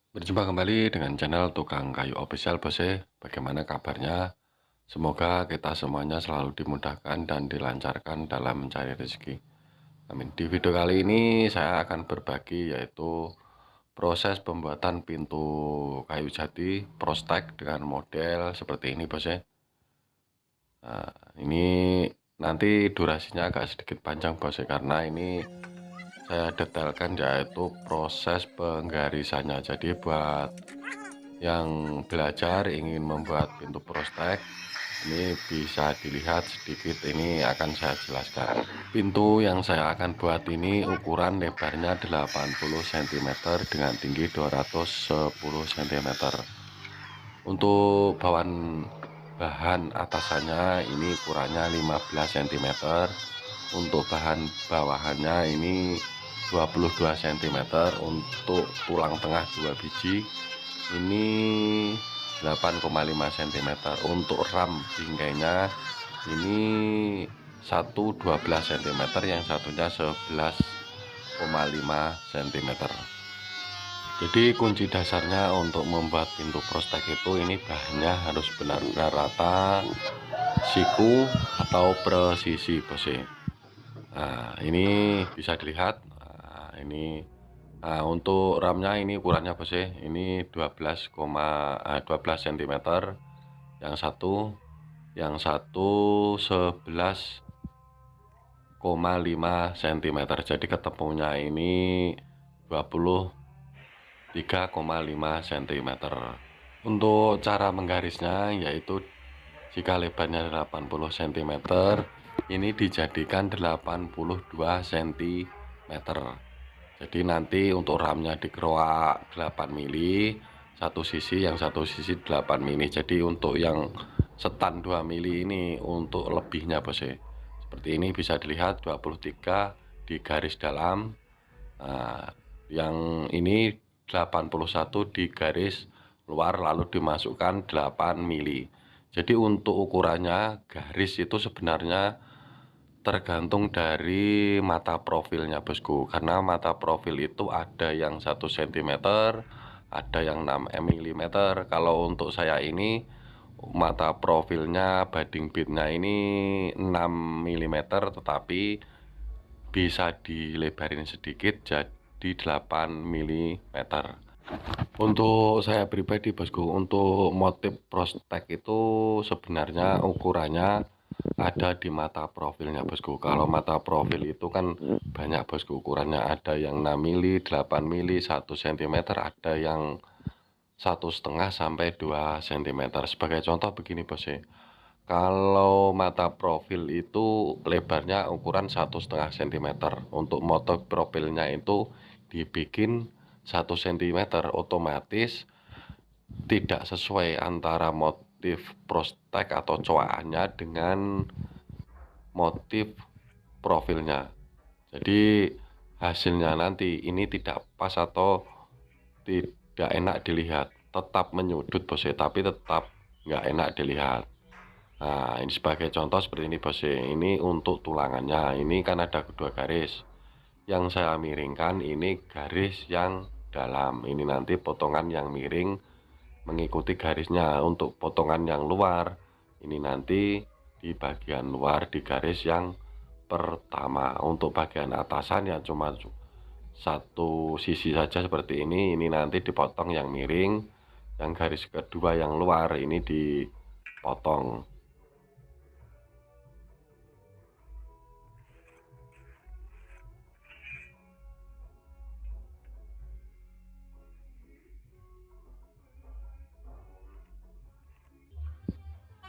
Berjumpa kembali dengan channel Tukang Kayu Official Bose. Bagaimana kabarnya? Semoga kita semuanya selalu dimudahkan dan dilancarkan dalam mencari rezeki. Amin. Di video kali ini saya akan berbagi yaitu proses pembuatan pintu kayu jati prostek dengan model seperti ini Bose. Nah, ini nanti durasinya agak sedikit panjang Bose karena ini saya detailkan yaitu proses penggarisannya. Jadi buat yang belajar ingin membuat pintu prostek, ini bisa dilihat sedikit, ini akan saya jelaskan. Pintu yang saya akan buat ini ukuran lebarnya 80 cm dengan tinggi 210 cm. Untuk bahan atasannya ini ukurannya 15 cm. Untuk bahan bawahannya ini 22 cm. Untuk tulang tengah 2 biji ini 8,5 cm. Untuk ram bingkainya ini satu 12 cm, yang satunya 11,5 cm. Jadi kunci dasarnya untuk membuat pintu prostek itu ini bahannya harus benar-benar rata, siku atau presisi Bose. Nah, ini bisa dilihat. Nah, ini untuk ramnya ini ukurannya Bose, ini 12 cm, yang satu 11,5 cm. Jadi ketemunya ini 23,5 cm. Untuk cara menggarisnya yaitu jika lebarnya 80 cm, ini dijadikan 82 cm. Jadi nanti untuk ramnya dikeroak 8 mili satu sisi, yang satu sisi 8 mili. Jadi untuk yang setan 2 mili ini untuk lebihnya Bose. Seperti ini bisa dilihat 23 di garis dalam. Nah, yang ini 81 di garis luar lalu dimasukkan 8 mili. Jadi untuk ukurannya garis itu sebenarnya tergantung dari mata profilnya bosku, karena mata profil itu ada yang 1 cm, ada yang 6 mm. Kalau untuk saya ini mata profilnya bading bitnya ini 6 mm, tetapi bisa dilebarin sedikit jadi 8 mm. Untuk saya pribadi bosku, untuk motif prostek itu sebenarnya ukurannya ada di mata profilnya bosku. Kalau mata profil itu kan banyak bosku ukurannya, ada yang 6 mili, 8 mili, 1 cm, ada yang 1,5 sampai 2 cm. Sebagai contoh begini bos ya, kalau mata profil itu lebarnya ukuran 1,5 cm, untuk motif profilnya itu dibikin 1 cm, otomatis tidak sesuai antara motif prostek atau coakannya dengan motif profilnya. Jadi hasilnya nanti ini tidak pas atau tidak enak dilihat, tetap menyudut bos ya, tapi tetap nggak enak dilihat. Nah, ini sebagai contoh seperti ini bos ya. Ini untuk tulangannya, ini kan ada kedua garis. Yang saya miringkan ini garis yang dalam, ini nanti potongan yang miring mengikuti garisnya. Untuk potongan yang luar ini nanti di bagian luar di garis yang pertama. Untuk bagian atasan ya cuma satu sisi saja seperti ini nanti dipotong yang miring, yang garis kedua yang luar ini dipotong.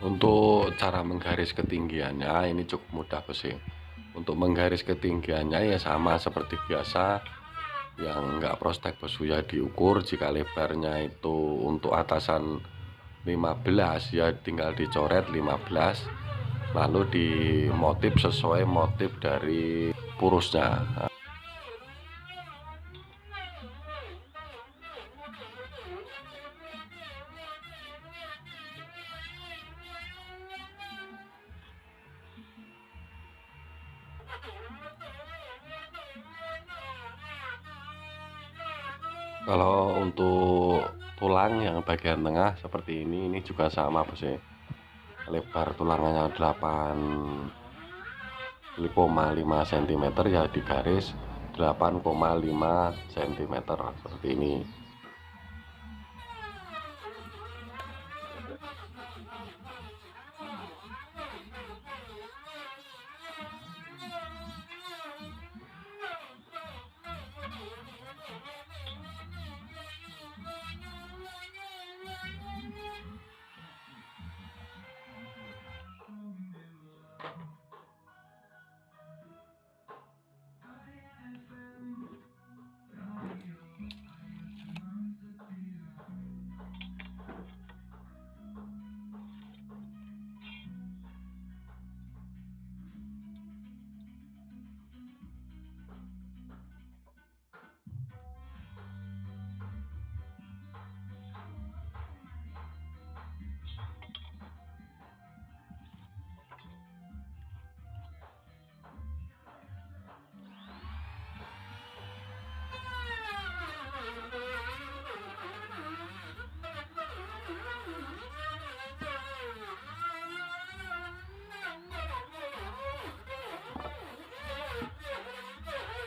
Untuk cara menggaris ketinggiannya ini cukup mudah bos ya. Untuk menggaris ketinggiannya ya sama seperti biasa, yang enggak prostek bos ya, diukur. Jika lebarnya itu untuk atasan 15 ya tinggal dicoret 15, lalu di motif sesuai motif dari purusnya. Kalau untuk tulang yang bagian tengah seperti ini juga sama bos ya. Lebar tulangannya 8,5 cm ya, di garis 8,5 cm seperti ini.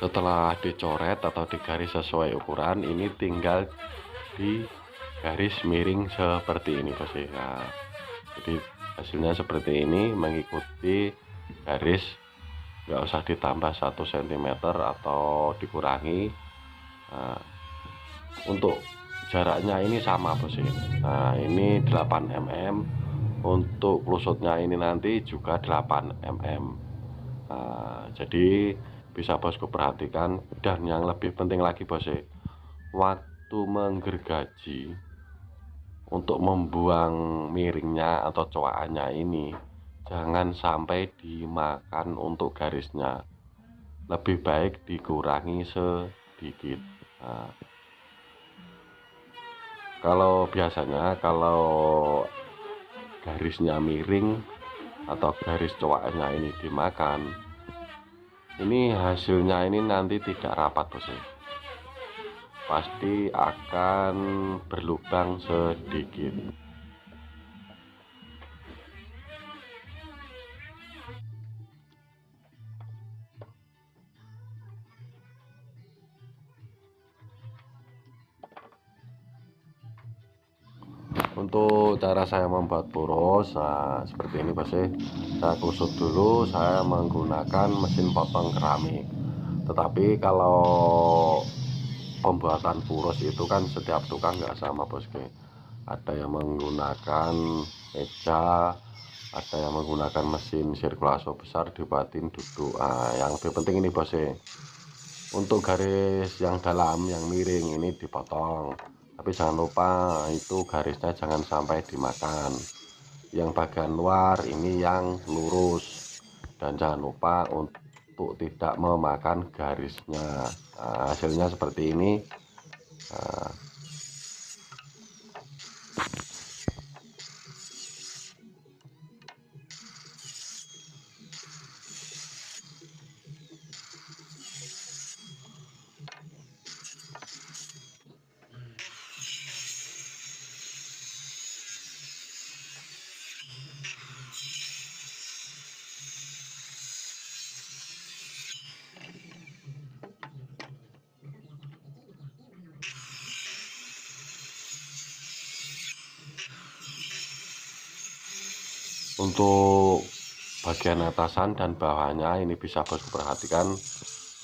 Setelah dicoret atau digaris sesuai ukuran, ini tinggal di garis miring seperti ini bos ya. Nah, jadi hasilnya seperti ini, mengikuti garis, nggak usah ditambah 1 cm atau dikurangi. Nah, untuk jaraknya ini sama bos ya. Nah, ini 8 mm, untuk lusutnya ini nanti juga 8 mm. Nah, jadi bisa bosku perhatikan. Dan yang lebih penting lagi bos ya, waktu menggergaji untuk membuang miringnya atau coakannya ini jangan sampai dimakan untuk garisnya, lebih baik dikurangi sedikit. Nah, kalau biasanya kalau garisnya miring atau garis coakannya ini dimakan, ini hasilnya ini nanti tidak rapat bos ya. Pasti akan berlubang sedikit. Untuk cara saya membuat poros, nah seperti ini bos ya. Saya kusut dulu, saya menggunakan mesin potong keramik. Tetapi kalau pembuatan poros itu kan setiap tukang nggak sama bosku. Ada yang menggunakan meja, ada yang menggunakan mesin sirkulasi besar dibuatin duduk. Nah, yang lebih penting ini bos ya, untuk garis yang dalam yang miring ini dipotong, tapi jangan lupa itu garisnya jangan sampai dimakan. Yang bagian luar ini yang lurus, dan jangan lupa untuk tidak memakan garisnya. Nah, hasilnya seperti ini. Nah, untuk bagian atasan dan bawahnya ini bisa bosku perhatikan.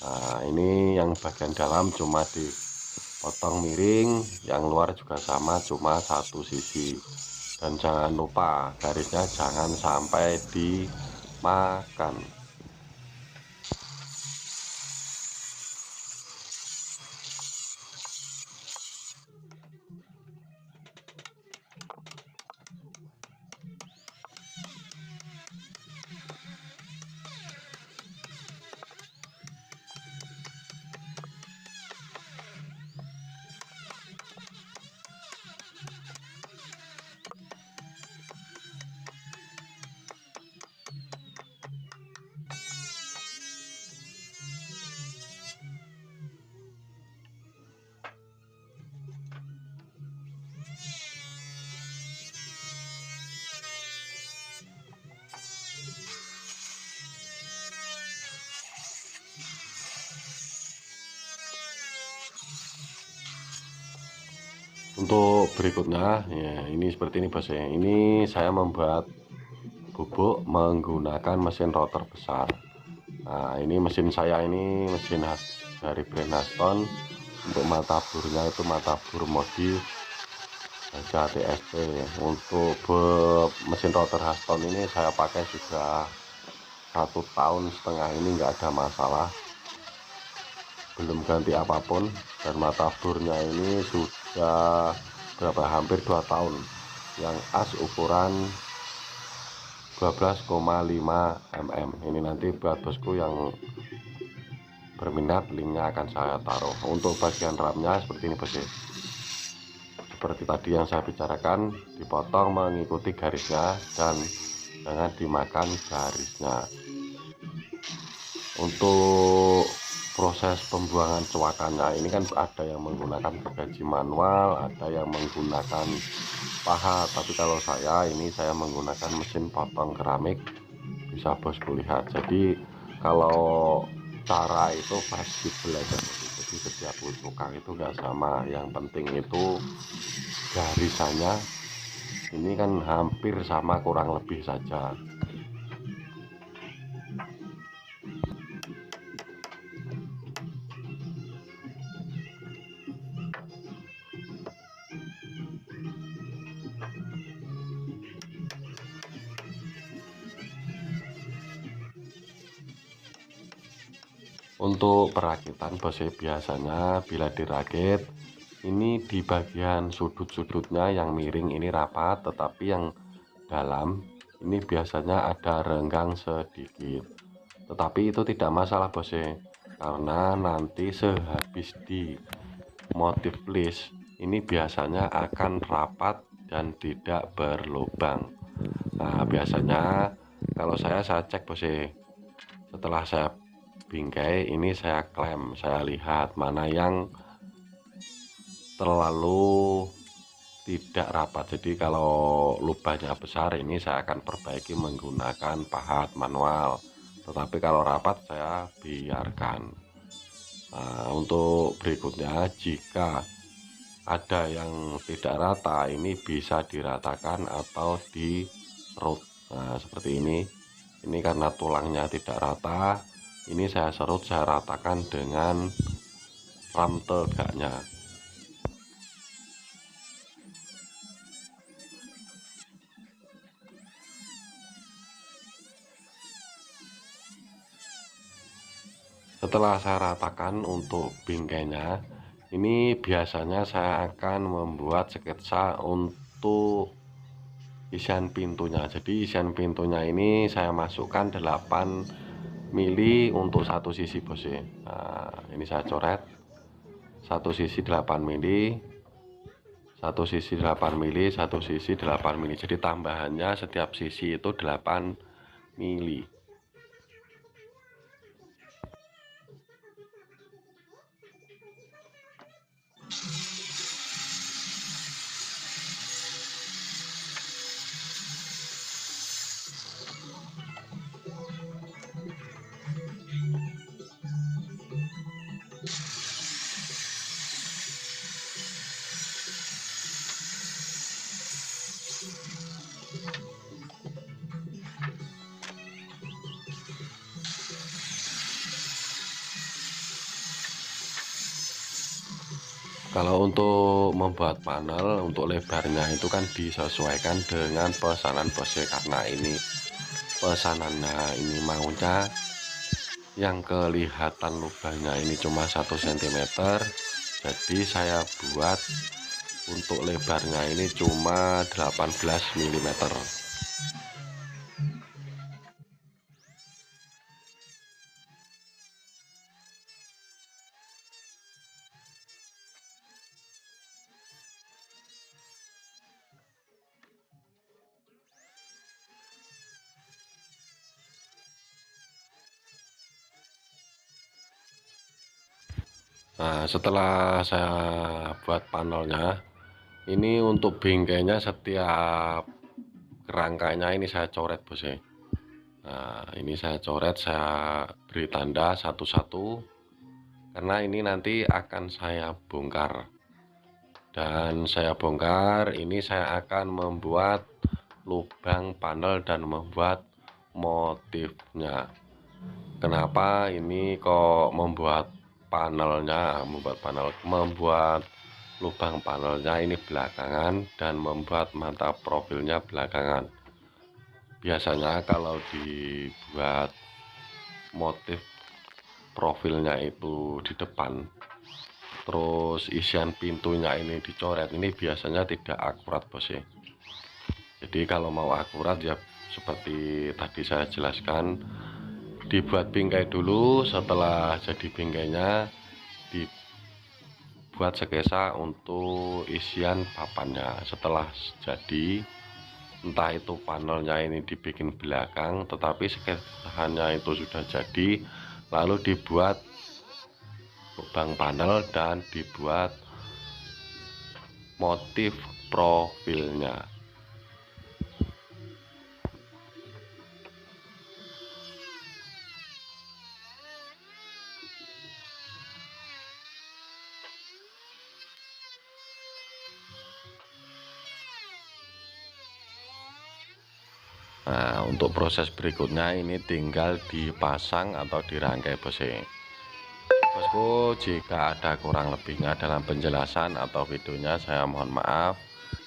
Nah, ini yang bagian dalam cuma dipotong miring, yang luar juga sama, cuma satu sisi. Dan jangan lupa garisnya jangan sampai dimakan. Untuk berikutnya ya ini seperti ini bos ya. Ini saya membuat bubuk menggunakan mesin rotor besar. Nah ini mesin saya ini mesin dari brand Haston. Untuk mata burnya itu mata bur modif Baja TSP. Untuk mesin rotor Haston ini saya pakai sudah 1,5 tahun ini, nggak ada masalah, belum ganti apapun. Dan mata burnya ini sudah hampir 2 tahun, yang as ukuran 12,5 mm. Ini nanti buat bosku yang berminat, linknya akan saya taruh. Untuk bagian ramnya seperti ini bos, seperti tadi yang saya bicarakan, dipotong mengikuti garisnya dan jangan dimakan garisnya. Untuk proses pembuangan coakannya ini kan ada yang menggunakan gergaji manual, ada yang menggunakan pahat, tapi kalau saya ini saya menggunakan mesin potong keramik, bisa bosku lihat. Jadi kalau cara itu pasti belajar, jadi setiap tukang itu enggak sama, yang penting itu garisannya ini kan hampir sama kurang lebih saja. Untuk perakitan bos, biasanya bila dirakit ini di bagian sudut-sudutnya yang miring ini rapat, tetapi yang dalam ini biasanya ada renggang sedikit. Tetapi itu tidak masalah bos, karena nanti sehabis di motif list ini biasanya akan rapat dan tidak berlubang. Nah biasanya kalau saya cek bos, setelah saya bingkai ini saya klem, saya lihat mana yang terlalu tidak rapat. Jadi kalau lubangnya besar ini saya akan perbaiki menggunakan pahat manual, tetapi kalau rapat saya biarkan. Nah, untuk berikutnya, jika ada yang tidak rata ini bisa diratakan atau diserut. Nah seperti ini karena tulangnya tidak rata, ini saya serut, saya ratakan dengan ram tegaknya. Setelah saya ratakan untuk bingkainya, ini biasanya saya akan membuat sketsa untuk isian pintunya. Jadi isian pintunya ini saya masukkan 8 mili untuk satu sisi bos. Nah ini saya coret satu sisi 8 mili, satu sisi 8 mili, satu sisi 8 mili. Jadi tambahannya setiap sisi itu 8 mili. Kalau untuk membuat panel untuk lebarnya itu kan disesuaikan dengan pesanan bos, karena ini pesanannya ini maunya yang kelihatan lubangnya ini cuma 1 cm, jadi saya buat untuk lebarnya ini cuma 18 mm. Nah setelah saya buat panelnya ini, untuk bingkainya setiap kerangkanya ini saya coret bos. Nah ini saya coret, saya beri tanda satu-satu karena ini nanti akan saya bongkar Dan saya bongkar, ini saya akan membuat lubang panel dan membuat motifnya. Kenapa ini kok membuat membuat lubang panelnya ini belakangan dan membuat mata profilnya belakangan. Biasanya kalau dibuat motif profilnya itu di depan, terus isian pintunya ini dicoret, ini biasanya tidak akurat bos ya. Jadi kalau mau akurat ya seperti tadi saya jelaskan, dibuat bingkai dulu, setelah jadi bingkainya dibuat skesa untuk isian papannya. Setelah jadi, entah itu panelnya ini dibikin belakang, tetapi skesanya itu sudah jadi, lalu dibuat lubang panel dan dibuat motif profilnya. Nah, untuk proses berikutnya ini tinggal dipasang atau dirangkai bosnya. Bosku, jika ada kurang lebihnya dalam penjelasan atau videonya, saya mohon maaf.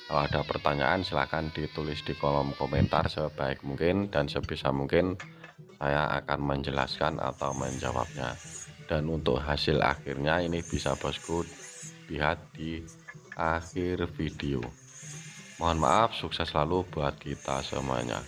Kalau ada pertanyaan silahkan ditulis di kolom komentar sebaik mungkin, dan sebisa mungkin saya akan menjelaskan atau menjawabnya. Dan untuk hasil akhirnya ini bisa bosku lihat di akhir video. Mohon maaf, sukses selalu buat kita semuanya.